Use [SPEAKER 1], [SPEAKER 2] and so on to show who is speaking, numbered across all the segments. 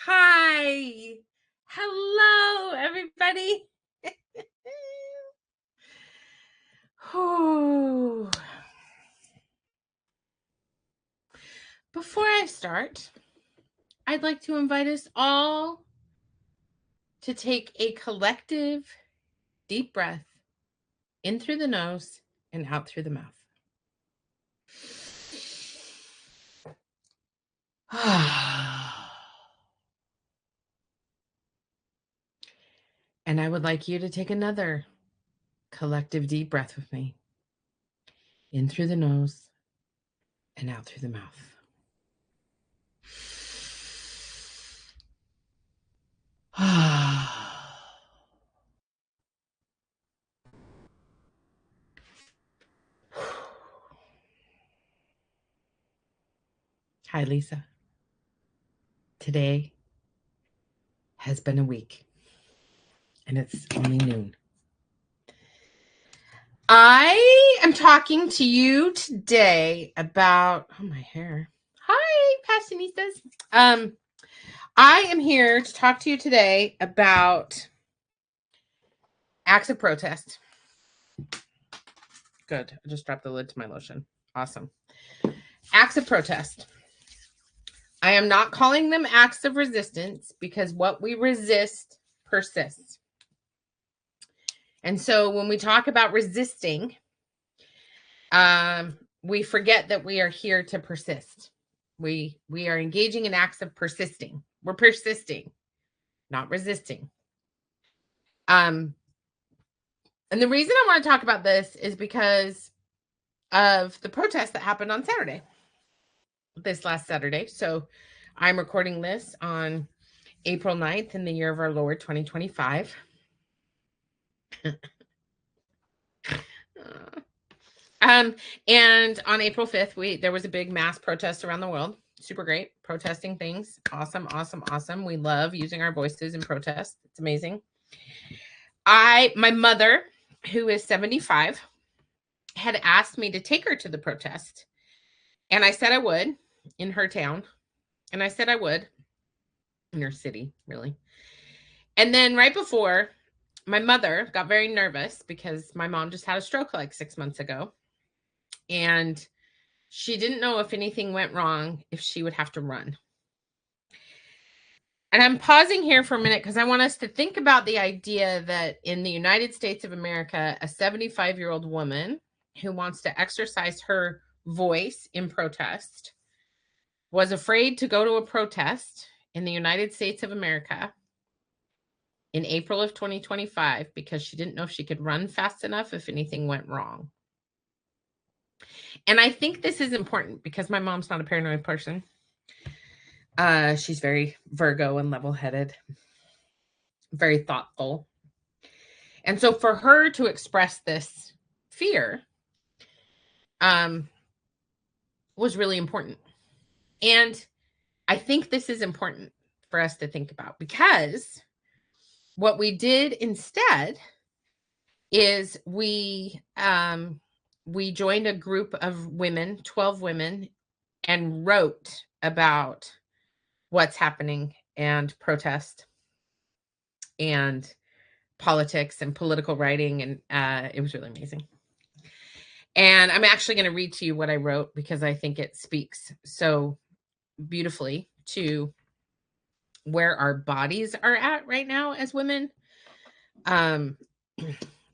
[SPEAKER 1] Hi. Hello, everybody. Whew. Before I start, I'd like to invite us all to take a collective deep breath in through the nose and out through the mouth. And I would like you to take another collective deep breath with me. In through the nose and out through the mouth. Hi, Lisa. Today has been a week, and it's only noon. I am talking to you today about, oh, my hair. Hi, Passionistas. I am here to talk to you today about acts of protest. Good. I just dropped the lid to my lotion. Awesome. Acts of protest. I am not calling them acts of resistance because what we resist persists. And so when we talk about resisting, we forget that we are here to persist. We are engaging in acts of persisting. We're persisting, not resisting. And the reason I want to talk about this is because of the protest that happened on Saturday, this last Saturday. So I'm recording this on April 9th in the year of our Lord, 2025. And on April 5th, there was a big mass protest around the world. Super great. Protesting things. Awesome, awesome, awesome. We love using our voices in protest. It's amazing. My mother, who is 75, had asked me to take her to the protest. And I said I would in her town. And I said I would in her city, really. And then right before, my mother got very nervous because my mom just had a stroke like 6 months ago. And she didn't know if anything went wrong, if she would have to run. And I'm pausing here for a minute because I want us to think about the idea that in the United States of America, a 75-year-old woman who wants to exercise her voice in protest was afraid to go to a protest in the United States of America in April of 2025 because she didn't know if she could run fast enough if anything went wrong. And I think this is important because my mom's not a paranoid person. She's very Virgo and level-headed, very thoughtful. And so for her to express this fear was really important. And I think this is important for us to think about because what we did instead is we joined a group of women, 12 women, and wrote about what's happening and protest and politics and political writing. And it was really amazing. And I'm actually going to read to you what I wrote because I think it speaks so beautifully to where our bodies are at right now as women,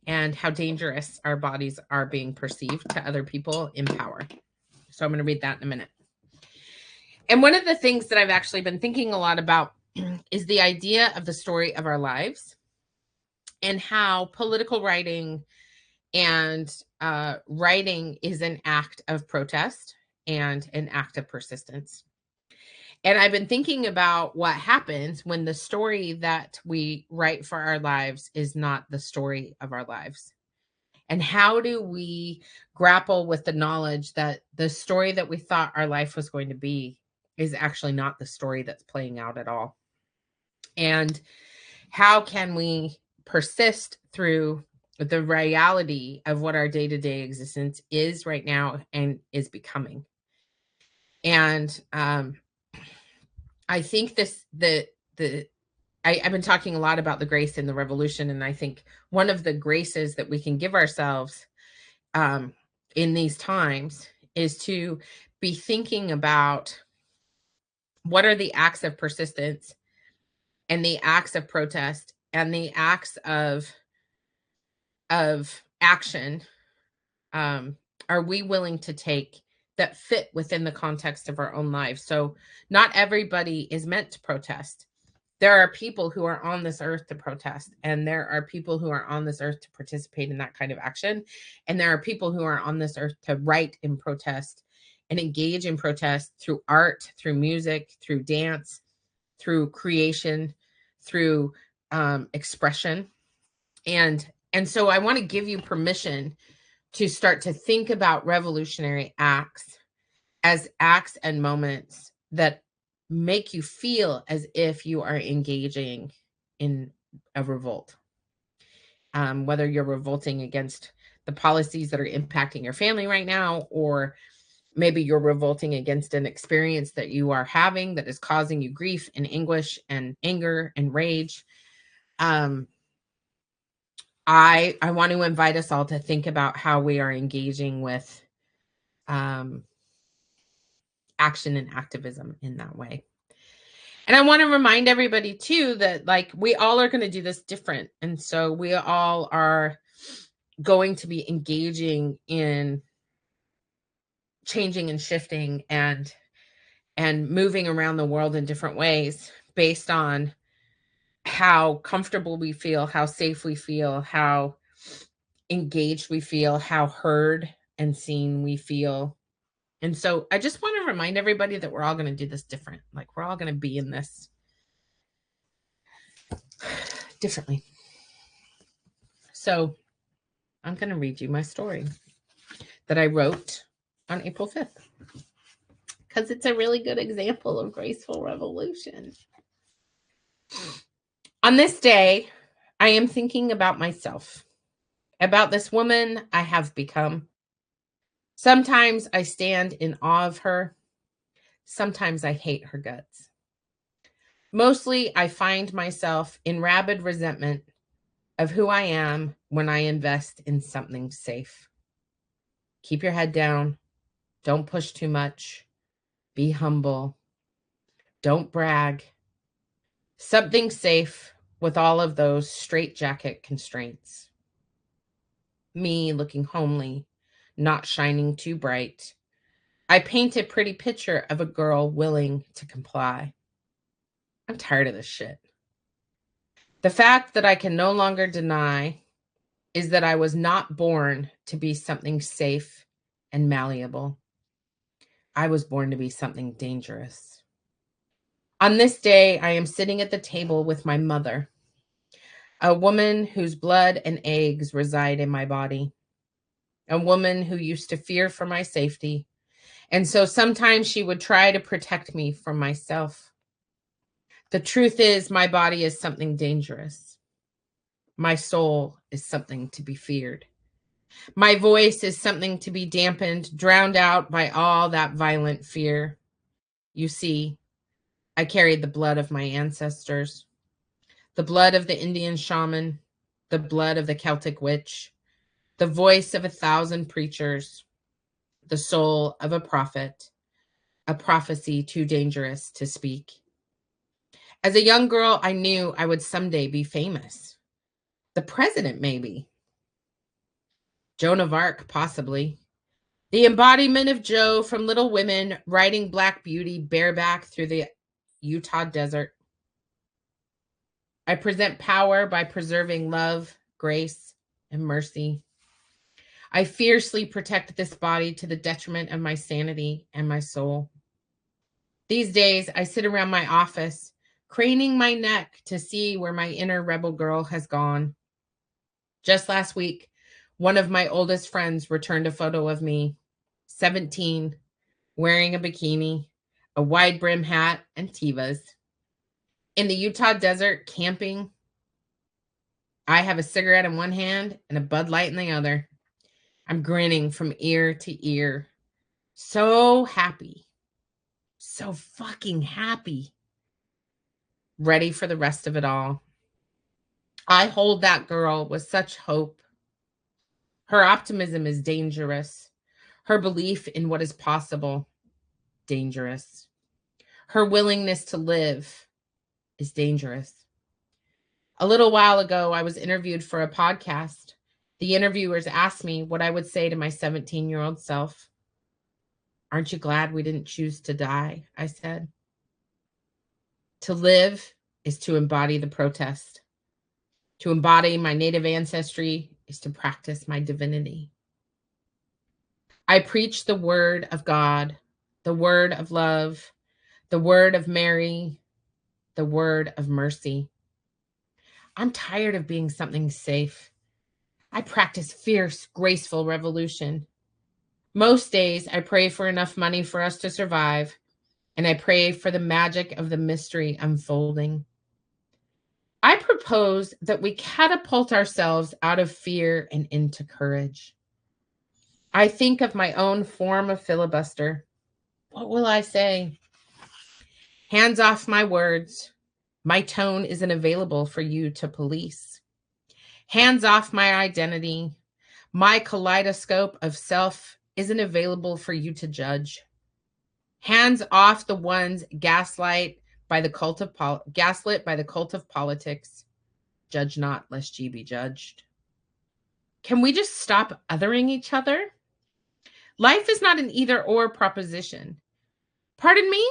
[SPEAKER 1] and how dangerous our bodies are being perceived to other people in power. So I'm going to read that in a minute. And one of the things that I've actually been thinking a lot about is the idea of the story of our lives and how political writing and writing is an act of protest and an act of persistence. And I've been thinking about what happens when the story that we write for our lives is not the story of our lives. And how do we grapple with the knowledge that the story that we thought our life was going to be is actually not the story that's playing out at all? And how can we persist through the reality of what our day-to-day existence is right now and is becoming? And I think I've been talking a lot about the grace in the revolution, and I think one of the graces that we can give ourselves in these times is to be thinking about what are the acts of persistence and the acts of protest and the acts of action are we willing to take that fit within the context of our own lives. So not everybody is meant to protest. There are people who are on this earth to protest, and there are people who are on this earth to participate in that kind of action, and there are people who are on this earth to write in protest and engage in protest through art, through music, through dance, through creation, through expression. And so I want to give you permission to start to think about revolutionary acts as acts and moments that make you feel as if you are engaging in a revolt. Whether you're revolting against the policies that are impacting your family right now, or maybe you're revolting against an experience that you are having that is causing you grief and anguish and anger and rage. I want to invite us all to think about how we are engaging with action and activism in that way. And I want to remind everybody too that like we all are going to do this different. And so we all are going to be engaging in changing and shifting and moving around the world in different ways based on how comfortable we feel, how safe we feel, how engaged we feel, how heard and seen we feel. And so I just want to remind everybody that we're all going to do this different. Like we're all going to be in this differently. So I'm going to read you my story that I wrote on April 5th because it's a really good example of graceful revolution. On this day, I am thinking about myself, about this woman I have become. Sometimes I stand in awe of her. Sometimes I hate her guts. Mostly, I find myself in rabid resentment of who I am when I invest in something safe. Keep your head down. Don't push too much. Be humble. Don't brag. Something safe with all of those straitjacket constraints. Me looking homely, not shining too bright. I paint a pretty picture of a girl willing to comply. I'm tired of this shit. The fact that I can no longer deny is that I was not born to be something safe and malleable. I was born to be something dangerous. On this day, I am sitting at the table with my mother, a woman whose blood and eggs reside in my body, a woman who used to fear for my safety, and so sometimes she would try to protect me from myself. The truth is, my body is something dangerous. My soul is something to be feared. My voice is something to be dampened, drowned out by all that violent fear. You see, I carried the blood of my ancestors, the blood of the Indian shaman, the blood of the Celtic witch, the voice of 1,000 preachers, the soul of a prophet, a prophecy too dangerous to speak. As a young girl, I knew I would someday be famous. The president, maybe. Joan of Arc, possibly. The embodiment of Joe from Little Women riding Black Beauty bareback through the Utah desert. I present power by preserving love, grace, and mercy. I fiercely protect this body to the detriment of my sanity and my soul. These days, I sit around my office, craning my neck to see where my inner rebel girl has gone. Just last week, one of my oldest friends returned a photo of me, 17, wearing a bikini, a wide brim hat, and Tevas. In the Utah desert, camping, I have a cigarette in one hand and a Bud Light in the other. I'm grinning from ear to ear. So happy. So fucking happy. ready for the rest of it all. I hold that girl with such hope. Her optimism is dangerous. Her belief in what is possible, dangerous. Her willingness to live is dangerous. A little while ago, I was interviewed for a podcast. The interviewers asked me what I would say to my 17-year-old self. Aren't you glad we didn't choose to die? I said. To live is to embody the protest. To embody my native ancestry is to practice my divinity. I preach the word of God, the word of love, the word of Mary, the word of mercy. I'm tired of being something safe. I practice fierce, graceful revolution. Most days, I pray for enough money for us to survive, and I pray for the magic of the mystery unfolding. I propose that we catapult ourselves out of fear and into courage. I think of my own form of filibuster. What will I say? Hands off my words. My tone isn't available for you to police. Hands off my identity. My kaleidoscope of self isn't available for you to judge. Hands off the ones gaslit by the cult of politics. Judge not, lest ye be judged. Can we just stop othering each other? Life is not an either-or proposition. Pardon me?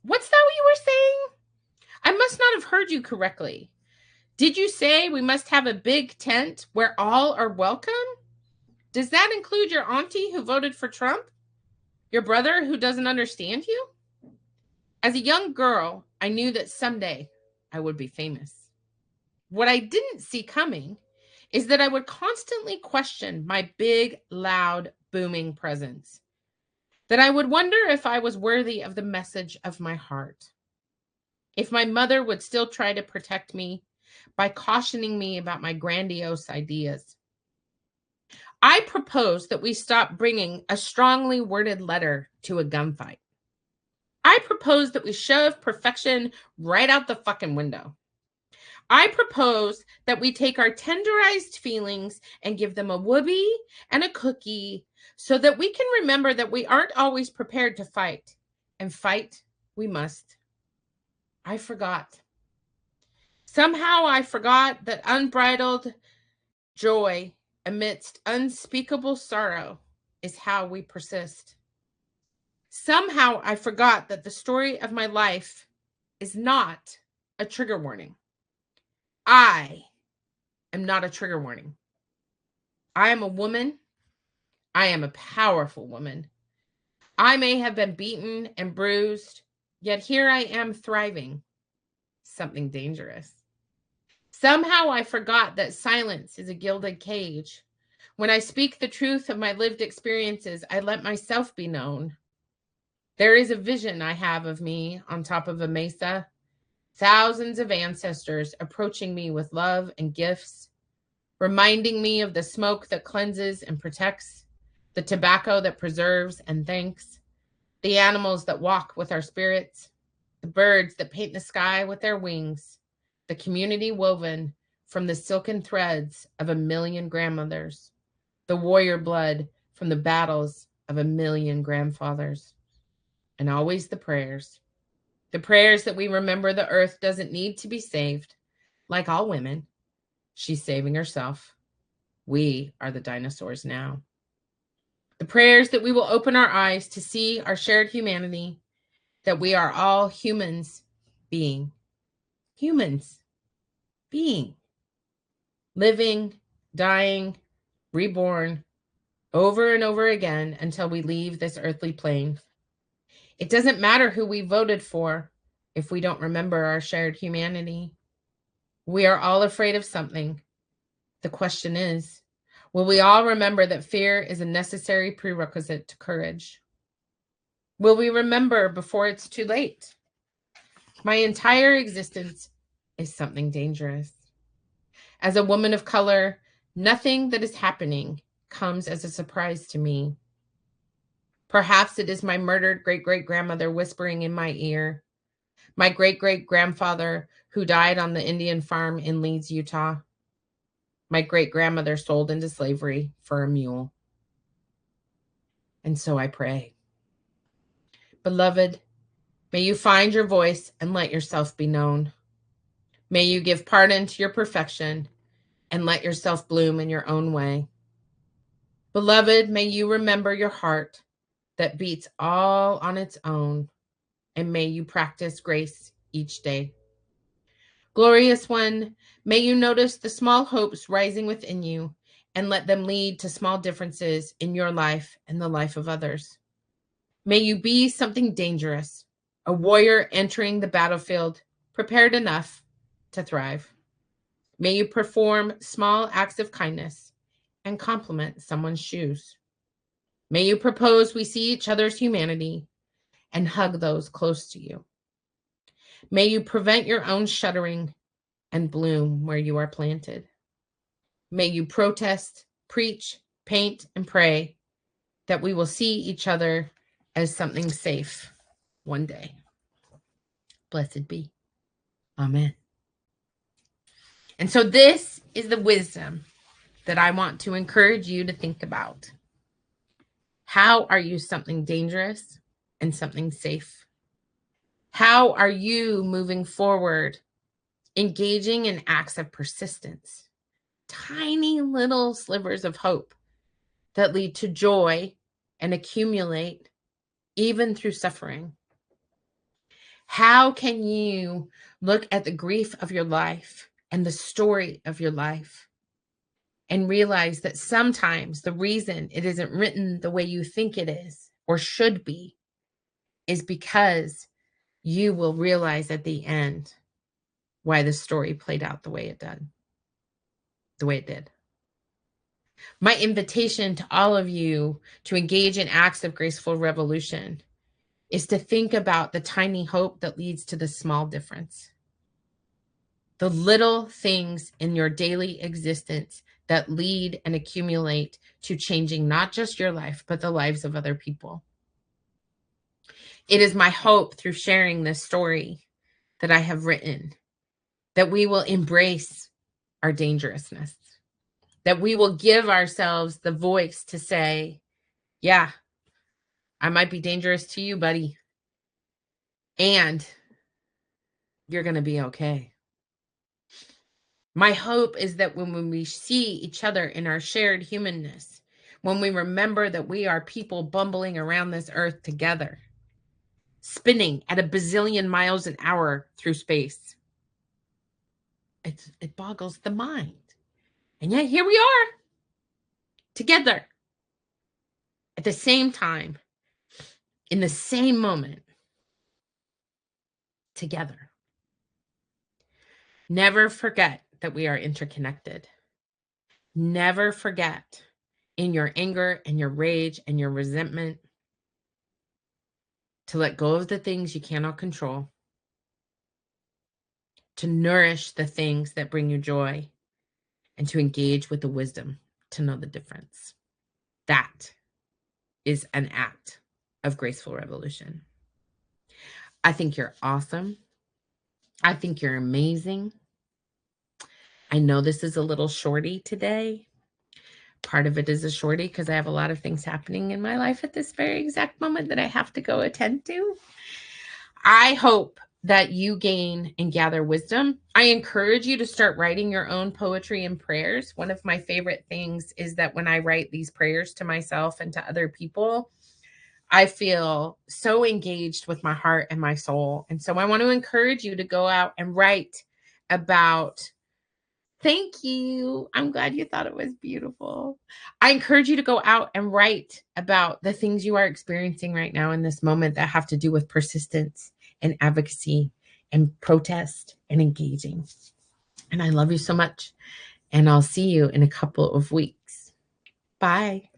[SPEAKER 1] What's that you were saying? I must not have heard you correctly. Did you say we must have a big tent where all are welcome? Does that include your auntie who voted for Trump? Your brother who doesn't understand you? As a young girl, I knew that someday I would be famous. What I didn't see coming is that I would constantly question my big, loud, booming presence. That I would wonder if I was worthy of the message of my heart. If my mother would still try to protect me by cautioning me about my grandiose ideas. I propose that we stop bringing a strongly worded letter to a gunfight. I propose that we shove perfection right out the fucking window. I propose that we take our tenderized feelings and give them a whoopee and a cookie so that we can remember that we aren't always prepared to fight, and fight we must. I forgot. Somehow I forgot that unbridled joy amidst unspeakable sorrow is how we persist. Somehow I forgot that the story of my life is not a trigger warning. I am not a trigger warning. I am a woman. I am a powerful woman. I may have been beaten and bruised, yet here I am thriving. Something dangerous. Somehow I forgot that silence is a gilded cage. When I speak the truth of my lived experiences, I let myself be known. There is a vision I have of me on top of a mesa, thousands of ancestors approaching me with love and gifts, reminding me of the smoke that cleanses and protects, the tobacco that preserves and thanks, the animals that walk with our spirits, the birds that paint the sky with their wings, the community woven from the silken threads of a million grandmothers, the warrior blood from the battles of a million grandfathers, and always the prayers that we remember the earth doesn't need to be saved. Like all women, she's saving herself. We are the dinosaurs now. The prayers that we will open our eyes to see our shared humanity, that we are all humans being. Humans being. Living, dying, reborn, over and over again until we leave this earthly plane. It doesn't matter who we voted for if we don't remember our shared humanity. We are all afraid of something. The question is, will we all remember that fear is a necessary prerequisite to courage? Will we remember before it's too late? My entire existence is something dangerous. As a woman of color, nothing that is happening comes as a surprise to me. Perhaps it is my murdered great-great-grandmother whispering in my ear, My great-great-grandfather who died on the Indian farm in Leeds, Utah. My great-grandmother sold into slavery for a mule. And so I pray. Beloved, may you find your voice and let yourself be known. May you give pardon to your perfection and let yourself bloom in your own way. Beloved, may you remember your heart that beats all on its own, and may you practice grace each day. Glorious one, may you notice the small hopes rising within you and let them lead to small differences in your life and the life of others. May you be something dangerous, a warrior entering the battlefield, prepared enough to thrive. May you perform small acts of kindness and compliment someone's shoes. May you propose we see each other's humanity and hug those close to you. May you prevent your own shuddering and bloom where you are planted. May you protest, preach, paint, and pray that we will see each other as something safe one day. Blessed be. Amen. And so this is the wisdom that I want to encourage you to think about. How are you something dangerous and something safe? How are you moving forward, engaging in acts of persistence, tiny little slivers of hope that lead to joy and accumulate even through suffering? How can you look at the grief of your life and the story of your life and realize that sometimes the reason it isn't written the way you think it is or should be is because you will realize at the end why the story played out the way it did. My invitation to all of you to engage in acts of graceful revolution is to think about the tiny hope that leads to the small difference. The little things in your daily existence that lead and accumulate to changing not just your life, but the lives of other people. It is my hope through sharing this story that I have written that we will embrace our dangerousness, that we will give ourselves the voice to say, yeah, I might be dangerous to you, buddy, and you're going to be okay. My hope is that when we see each other in our shared humanness, when we remember that we are people bumbling around this earth together, spinning at a bazillion miles an hour through space, it boggles the mind. And yet here we are, together, at the same time, in the same moment, together. Never forget that we are interconnected. Never forget in your anger and your rage and your resentment to let go of the things you cannot control, to nourish the things that bring you joy, and to engage with the wisdom to know the difference. That is an act of graceful revolution. I think you're awesome. I think you're amazing. I know this is a little shorty today. Part of it is a shorty because I have a lot of things happening in my life at this very exact moment that I have to go attend to. I hope that you gain and gather wisdom. I encourage you to start writing your own poetry and prayers. One of my favorite things is that when I write these prayers to myself and to other people, I feel so engaged with my heart and my soul. And so I want to encourage you to go out and write about. Thank you. I'm glad you thought it was beautiful. I encourage you to go out and write about the things you are experiencing right now in this moment that have to do with persistence and advocacy and protest and engaging. And I love you so much. And I'll see you in a couple of weeks. Bye.